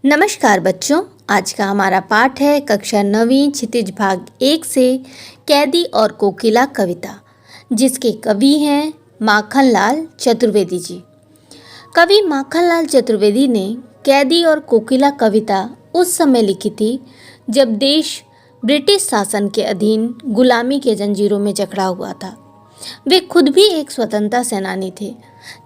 नमस्कार बच्चों, आज का हमारा पाठ है कक्षा 9वीं क्षितिज भाग 1 से कैदी और कोकिला कविता, जिसके कवि हैं माखनलाल चतुर्वेदी जी। कवि माखनलाल चतुर्वेदी ने कैदी और कोकिला कविता उस समय लिखी थी जब देश ब्रिटिश शासन के अधीन गुलामी के जंजीरों में जकड़ा हुआ था। वे खुद भी एक स्वतंत्रता सेनानी थे,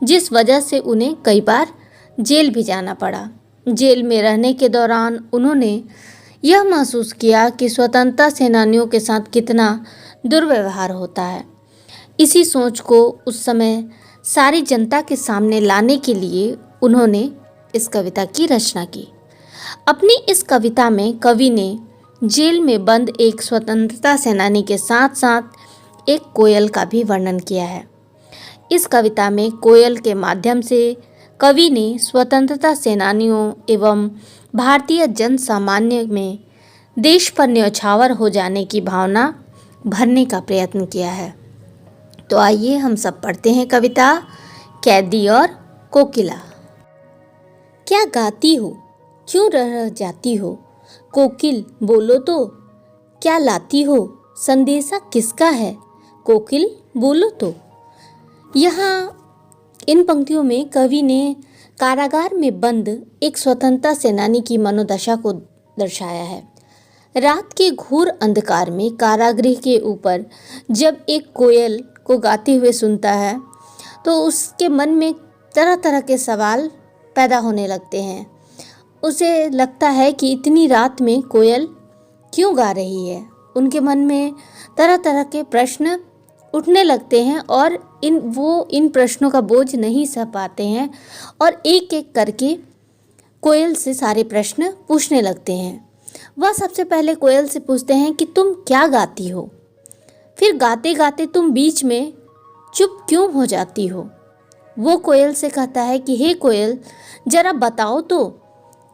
जिस वजह से उन्हें कई बार जेल भी जाना पड़ा। जेल में रहने के दौरान उन्होंने यह महसूस किया कि स्वतंत्रता सेनानियों के साथ कितना दुर्व्यवहार होता है। इसी सोच को उस समय सारी जनता के सामने लाने के लिए उन्होंने इस कविता की रचना की। अपनी इस कविता में कवि ने जेल में बंद एक स्वतंत्रता सेनानी के साथ साथ एक कोयल का भी वर्णन किया है। इस कविता में कोयल के माध्यम से कवि ने स्वतंत्रता सेनानियों एवं भारतीय जन सामान्य में देश पर न्यौछावर हो जाने की भावना भरने का प्रयत्न किया है। तो आइए हम सब पढ़ते हैं कविता कैदी और कोकिला। क्या गाती हो, क्यों रह जाती हो, कोकिल बोलो तो, क्या लाती हो, संदेशा किसका है, कोकिल बोलो तो। यहाँ इन पंक्तियों में कवि ने कारागार में बंद एक स्वतंत्रता सेनानी की मनोदशा को दर्शाया है। रात के घोर अंधकार में कारागृह के ऊपर जब एक कोयल को गाते हुए सुनता है तो उसके मन में तरह तरह के सवाल पैदा होने लगते हैं। उसे लगता है कि इतनी रात में कोयल क्यों गा रही है। उनके मन में तरह तरह के प्रश्न उठने लगते हैं और इन प्रश्नों का बोझ नहीं सह पाते हैं और एक एक करके कोयल से सारे प्रश्न पूछने लगते हैं। वह सबसे पहले कोयल से पूछते हैं कि तुम क्या गाती हो, फिर गाते गाते तुम बीच में चुप क्यों हो जाती हो। वो कोयल से कहता है कि हे कोयल, जरा बताओ तो,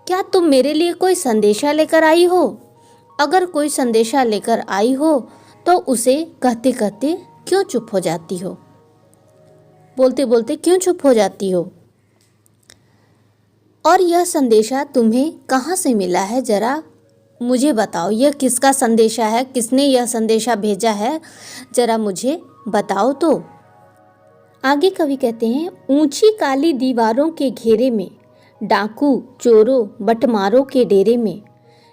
क्या तुम मेरे लिए कोई संदेशा लेकर आई हो? अगर कोई संदेशा लेकर आई हो तो उसे कहते कहते क्यों चुप हो जाती हो, बोलते बोलते क्यों चुप हो जाती हो? और यह संदेशा तुम्हें कहाँ से मिला है, जरा मुझे बताओ। यह किसका संदेशा है, किसने यह संदेशा भेजा है, जरा मुझे बताओ तो। आगे कवि कहते हैं, ऊंची काली दीवारों के घेरे में, डाकू चोरों बटमारों के डेरे में,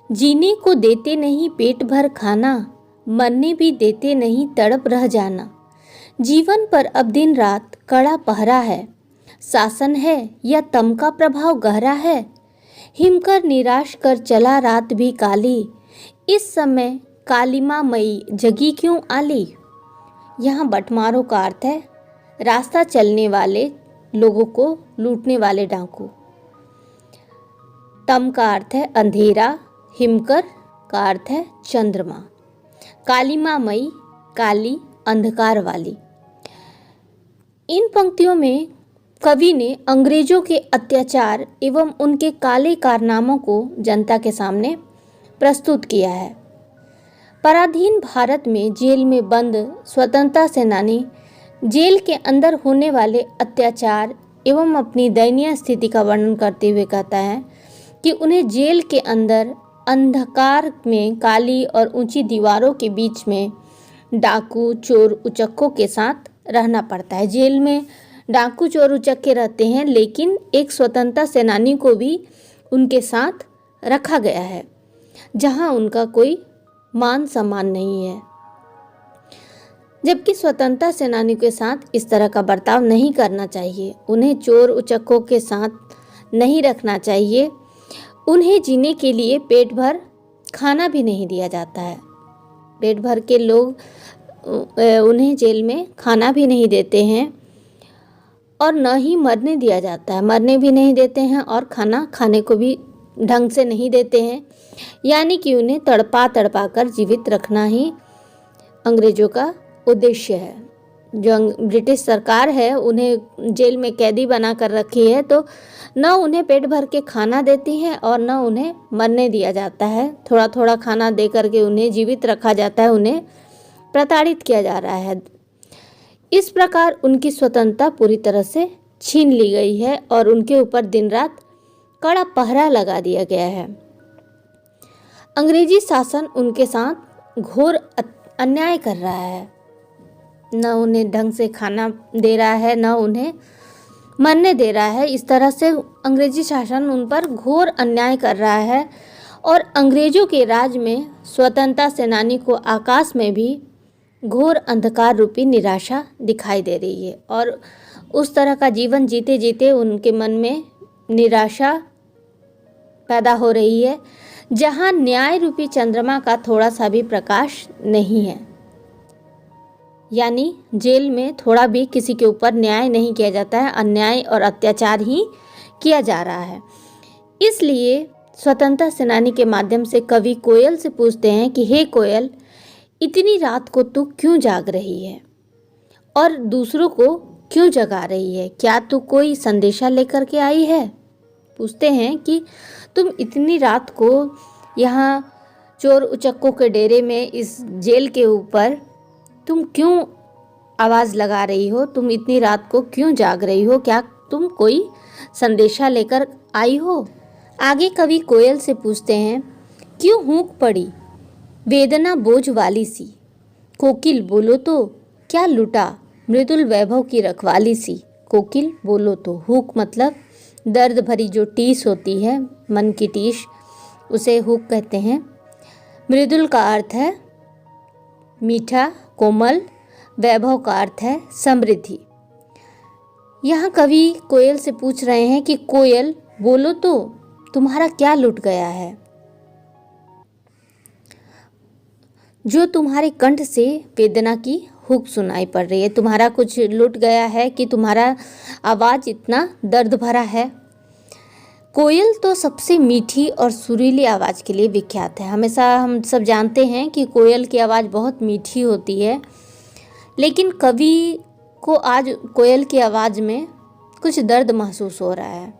जीने को देते नहीं पेट भर खाना, मरने भी देते नहीं तड़प रह जाना। जीवन पर अब दिन रात कड़ा पहरा है, शासन है या तम का प्रभाव गहरा है। हिमकर निराश कर चला रात भी काली, इस समय कालिमा मई जगी क्यों आली। यहाँ बटमारों का अर्थ है रास्ता चलने वाले लोगों को लूटने वाले डाकू। तम का अर्थ है अंधेरा, हिमकर का अर्थ है चंद्रमा, कालिमा मई काली अंधकार वाली। इन पंक्तियों में कवि ने अंग्रेजों के अत्याचार एवं उनके काले कारनामों को जनता के सामने प्रस्तुत किया है। पराधीन भारत में जेल में बंद स्वतंत्रता सेनानी जेल के अंदर होने वाले अत्याचार एवं अपनी दयनीय स्थिति का वर्णन करते हुए कहता है कि उन्हें जेल के अंदर अंधकार में काली और ऊंची दीवारों के बीच में डाकू चोर उचक्कों के साथ रहना पड़ता है। जेल में डाकू चोर उचक्के रहते हैं, लेकिन एक स्वतंत्रता सेनानी को भी उनके साथ रखा गया है, जहां उनका कोई मान सम्मान नहीं है। जबकि स्वतंत्रता सेनानी के साथ इस तरह का बर्ताव नहीं करना चाहिए। उन्हें चोर उचक्कों के साथ नहीं रखना चाहिए। उन्हें जीने के लिए पेट भर खाना भी नहीं दिया जाता है। पेट भर के लोग उन्हें जेल में खाना भी नहीं देते हैं और न ही मरने दिया जाता है, मरने भी नहीं देते हैं और खाना खाने को भी ढंग से नहीं देते हैं। यानी कि उन्हें तड़पा तड़पा कर जीवित रखना ही अंग्रेजों का उद्देश्य है। जो ब्रिटिश सरकार है उन्हें जेल में कैदी बना कर रखी है, तो न उन्हें पेट भर के खाना देती है और न उन्हें मरने दिया जाता है। थोड़ा थोड़ा खाना दे करके उन्हें जीवित रखा जाता है, उन्हें प्रताड़ित किया जा रहा है। इस प्रकार उनकी स्वतंत्रता पूरी तरह से छीन ली गई है और उनके ऊपर दिन रात कड़ा पहरा लगा दिया गया है। अंग्रेजी शासन उनके साथ घोर अन्याय कर रहा है, न उन्हें ढंग से खाना दे रहा है, न उन्हें मरने दे रहा है। इस तरह से अंग्रेजी शासन उन पर घोर अन्याय कर रहा है और अंग्रेजों के राज में स्वतंत्रता सेनानी को आकाश में भी घोर अंधकार रूपी निराशा दिखाई दे रही है और उस तरह का जीवन जीते जीते उनके मन में निराशा पैदा हो रही है, जहां न्याय रूपी चंद्रमा का थोड़ा सा भी प्रकाश नहीं है। यानी जेल में थोड़ा भी किसी के ऊपर न्याय नहीं किया जाता है, अन्याय और अत्याचार ही किया जा रहा है। इसलिए स्वतंत्रता सेनानी के माध्यम से कवि कोयल से पूछते हैं कि हे कोयल, इतनी रात को तू क्यों जाग रही है और दूसरों को क्यों जगा रही है? क्या तू कोई संदेशा लेकर के आई है? पूछते हैं कि तुम इतनी रात को यहाँ चोर उचक्कों के डेरे में इस जेल के ऊपर तुम क्यों आवाज़ लगा रही हो? तुम इतनी रात को क्यों जाग रही हो? क्या तुम कोई संदेशा लेकर आई हो? आगे कवि कोयल से पूछते हैं, क्यों हूँक पड़ी वेदना बोझ वाली सी, कोकिल बोलो तो क्या लुटा मृदुल वैभव की रखवाली सी। कोकिल बोलो तो, हुक मतलब दर्द भरी जो टीस होती है, मन की टीस, उसे हुक कहते हैं। मृदुल का अर्थ है मीठा, कोमल। वैभव का अर्थ है समृद्धि। यहाँ कवि कोयल से पूछ रहे हैं कि कोयल बोलो तो, तुम्हारा क्या लुट गया है जो तुम्हारे कंठ से वेदना की हुक सुनाई पड़ रही है? तुम्हारा कुछ लुट गया है कि तुम्हारा आवाज़ इतना दर्द भरा है? कोयल तो सबसे मीठी और सुरीली आवाज़ के लिए विख्यात है। हमेशा हम सब जानते हैं कि कोयल की आवाज़ बहुत मीठी होती है, लेकिन कवि को आज कोयल की आवाज़ में कुछ दर्द महसूस हो रहा है।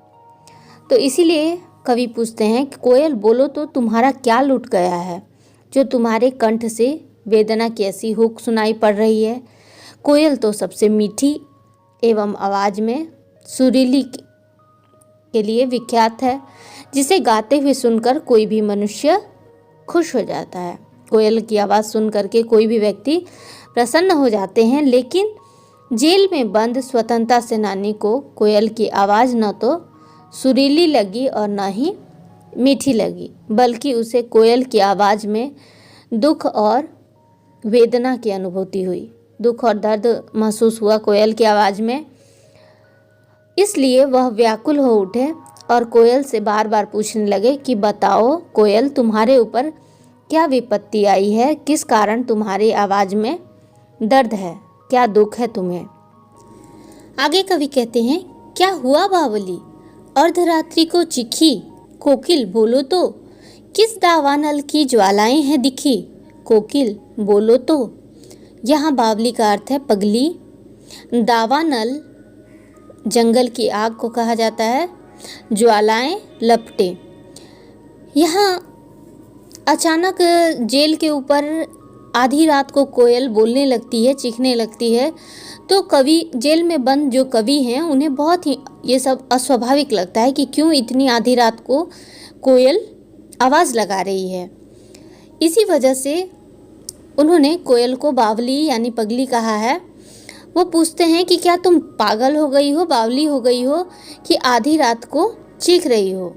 तो इसीलिए कवि पूछते हैं कि कोयल बोलो तो, तुम्हारा क्या लुट गया है जो तुम्हारे कंठ से वेदना की ऐसी हुक सुनाई पड़ रही है? कोयल तो सबसे मीठी एवं आवाज़ में सुरीली के लिए विख्यात है, जिसे गाते हुए सुनकर कोई भी मनुष्य खुश हो जाता है। कोयल की आवाज़ सुन करके कोई भी व्यक्ति प्रसन्न हो जाते हैं। लेकिन जेल में बंद स्वतंत्रता सेनानी को कोयल की आवाज़ न तो सुरीली लगी और न ही मीठी लगी, बल्कि उसे कोयल की आवाज़ में दुख और वेदना की अनुभूति हुई। दुख और दर्द महसूस हुआ कोयल की आवाज़ में। इसलिए वह व्याकुल हो उठे और कोयल से बार बार पूछने लगे कि बताओ कोयल, तुम्हारे ऊपर क्या विपत्ति आई है? किस कारण तुम्हारी आवाज़ में दर्द है? क्या दुख है तुम्हें? आगे कवि कहते हैं, क्या हुआ बावली अर्धरात्रि को चिखी, कोकिल बोलो तो किस दावानल की ज्वालाएं हैं दिखी? कोकिल बोलो तो। यहाँ बावली का अर्थ है पगली। दावानल जंगल की आग को कहा जाता है, ज्वालाएं लपटे। यहाँ अचानक जेल के ऊपर आधी रात को कोयल बोलने लगती है, चीखने लगती है, तो कवि, जेल में बंद जो कवि हैं, उन्हें बहुत ही ये सब अस्वाभाविक लगता है कि क्यों इतनी आधी रात को कोयल आवाज़ लगा रही है। इसी वजह से उन्होंने कोयल को बावली यानी पगली कहा है। वो पूछते हैं कि क्या तुम पागल हो गई हो, बावली हो गई हो कि आधी रात को चीख रही हो?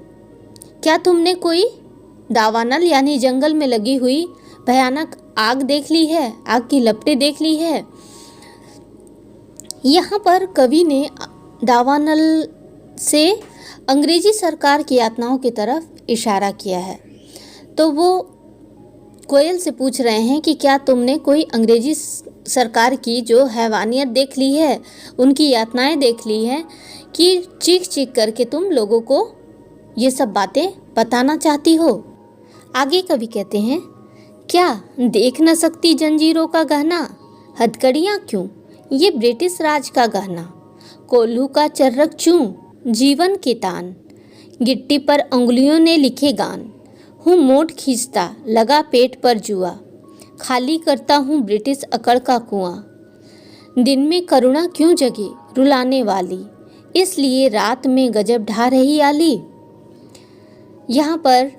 क्या तुमने कोई दावानल यानी जंगल में लगी हुई भयानक आग देख ली है, आग की लपटें देख ली है? यहाँ पर कवि ने दावानल से अंग्रेजी सरकार की यातनाओं की तरफ इशारा किया है। तो वो कोयल से पूछ रहे हैं कि क्या तुमने कोई अंग्रेजी सरकार की जो हैवानियत देख ली है, उनकी यातनाएं देख ली हैं कि चीख चीख करके तुम लोगों को ये सब बातें बताना चाहती हो? आगे कवि कहते हैं, क्या देख न सकती जंजीरों का गहना, हथकड़ियाँ क्यों ये ब्रिटिश राज का गहना, कोल्हू का चर्रक चूं जीवन के तान, गिट्टी पर उंगलियों ने लिखे गान, हूँ मोट खींचता लगा पेट पर जुआ, खाली करता हूँ ब्रिटिश अकड़ का कुआं, दिन में करुणा क्यों जगे रुलाने वाली, इसलिए रात में गजब ढा रही आली। यहाँ पर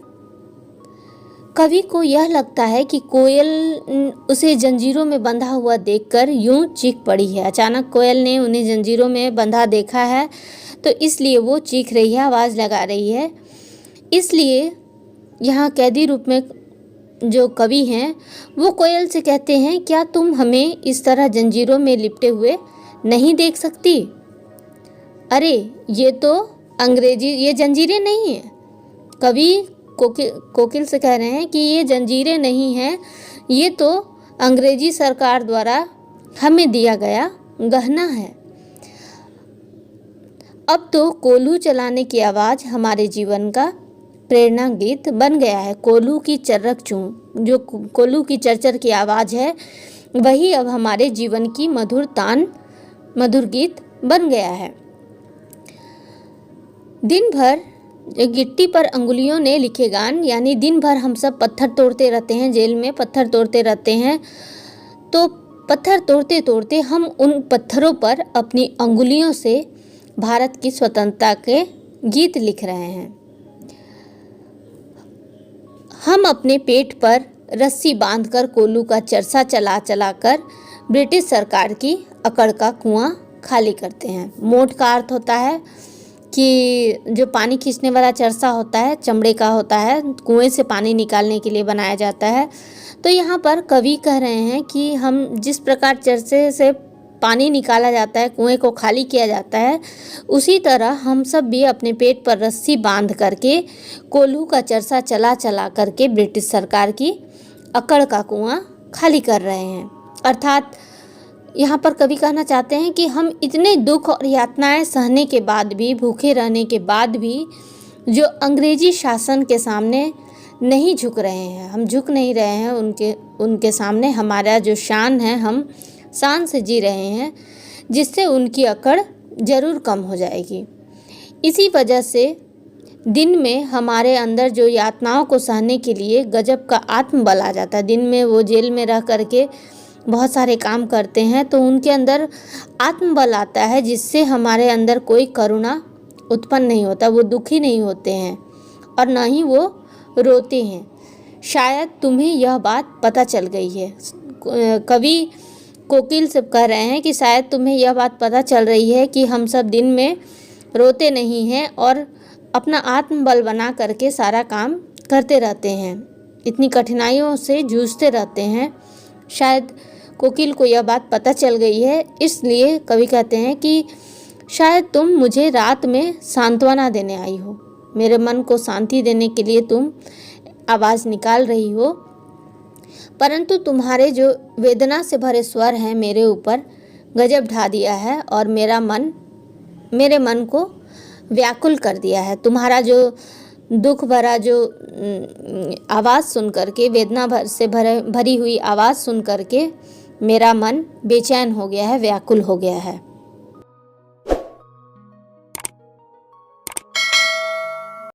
कवि को यह लगता है कि कोयल उसे जंजीरों में बंधा हुआ देखकर यूं चीख पड़ी है। अचानक कोयल ने उन्हें जंजीरों में बंधा देखा है, तो इसलिए वो चीख रही है, आवाज़ लगा रही है। इसलिए यहाँ कैदी रूप में जो कवि हैं वो कोयल से कहते हैं, क्या तुम हमें इस तरह जंजीरों में लिपटे हुए नहीं देख सकती? अरे ये तो अंग्रेजी, ये जंजीरें नहीं हैं। कवि कोकिल से कह रहे हैं कि ये जंजीरें नहीं हैं, ये तो अंग्रेजी सरकार द्वारा हमें दिया गया गहना है। अब तो कोल्हू चलाने की आवाज़ हमारे जीवन का प्रेरणा गीत बन गया है। कोल्हू की चर्रक चूं, जो कोल्हू की चरचर की आवाज़ है, वही अब हमारे जीवन की मधुर गीत बन गया है। दिन भर गिट्टी पर अंगुलियों ने लिखे गान, यानी दिन भर हम सब पत्थर तोड़ते रहते हैं, जेल में पत्थर तोड़ते रहते हैं। तो पत्थर तोड़ते तोड़ते हम उन पत्थरों पर अपनी अंगुलियों से भारत की स्वतंत्रता के गीत लिख रहे हैं। हम अपने पेट पर रस्सी बांधकर कोल्हू का चरसा चला चलाकर ब्रिटिश सरकार की अकड़ का कुआं खाली करते हैं। मोट का अर्थ होता है कि जो पानी खींचने वाला चरसा होता है, चमड़े का होता है, कुएं से पानी निकालने के लिए बनाया जाता है। तो यहाँ पर कवि कह रहे हैं कि हम जिस प्रकार चरसे से पानी निकाला जाता है, कुएं को खाली किया जाता है, उसी तरह हम सब भी अपने पेट पर रस्सी बांध करके कोल्हू का चरसा चला चला करके ब्रिटिश सरकार की अकड़ का कुआं खाली कर रहे हैं। अर्थात यहाँ पर कवि कहना चाहते हैं कि हम इतने दुख और यातनाएं सहने के बाद भी, भूखे रहने के बाद भी, जो अंग्रेजी शासन के सामने नहीं झुक रहे हैं, हम झुक नहीं रहे हैं उनके सामने। हमारा जो शान है, हम शान से जी रहे हैं, जिससे उनकी अकड़ ज़रूर कम हो जाएगी। इसी वजह से दिन में हमारे अंदर जो यातनाओं को सहने के लिए गजब का आत्मबल आ जाता है। दिन में वो जेल में रह करके बहुत सारे काम करते हैं, तो उनके अंदर आत्मबल आता है, जिससे हमारे अंदर कोई करुणा उत्पन्न नहीं होता। वो दुखी नहीं होते हैं और ना ही वो रोते हैं। शायद तुम्हें यह बात पता चल गई है। कवि कोकिल से कह रहे हैं कि शायद तुम्हें यह बात पता चल रही है कि हम सब दिन में रोते नहीं हैं और अपना आत्मबल बना करके सारा काम करते रहते हैं, इतनी कठिनाइयों से जूझते रहते हैं। शायद कोकिल को यह बात पता चल गई है, इसलिए कवि कहते हैं कि शायद तुम मुझे रात में सांत्वना देने आई हो, मेरे मन को शांति देने के लिए तुम आवाज़ निकाल रही हो, परंतु तुम्हारे जो वेदना से भरे स्वर हैं मेरे ऊपर गजब ढा दिया है और मेरे मन को व्याकुल कर दिया है। तुम्हारा जो दुख भरा जो आवाज़ सुन करके, वेदना से भरी हुई आवाज़ सुन करके मेरा मन बेचैन हो गया है, व्याकुल हो गया है।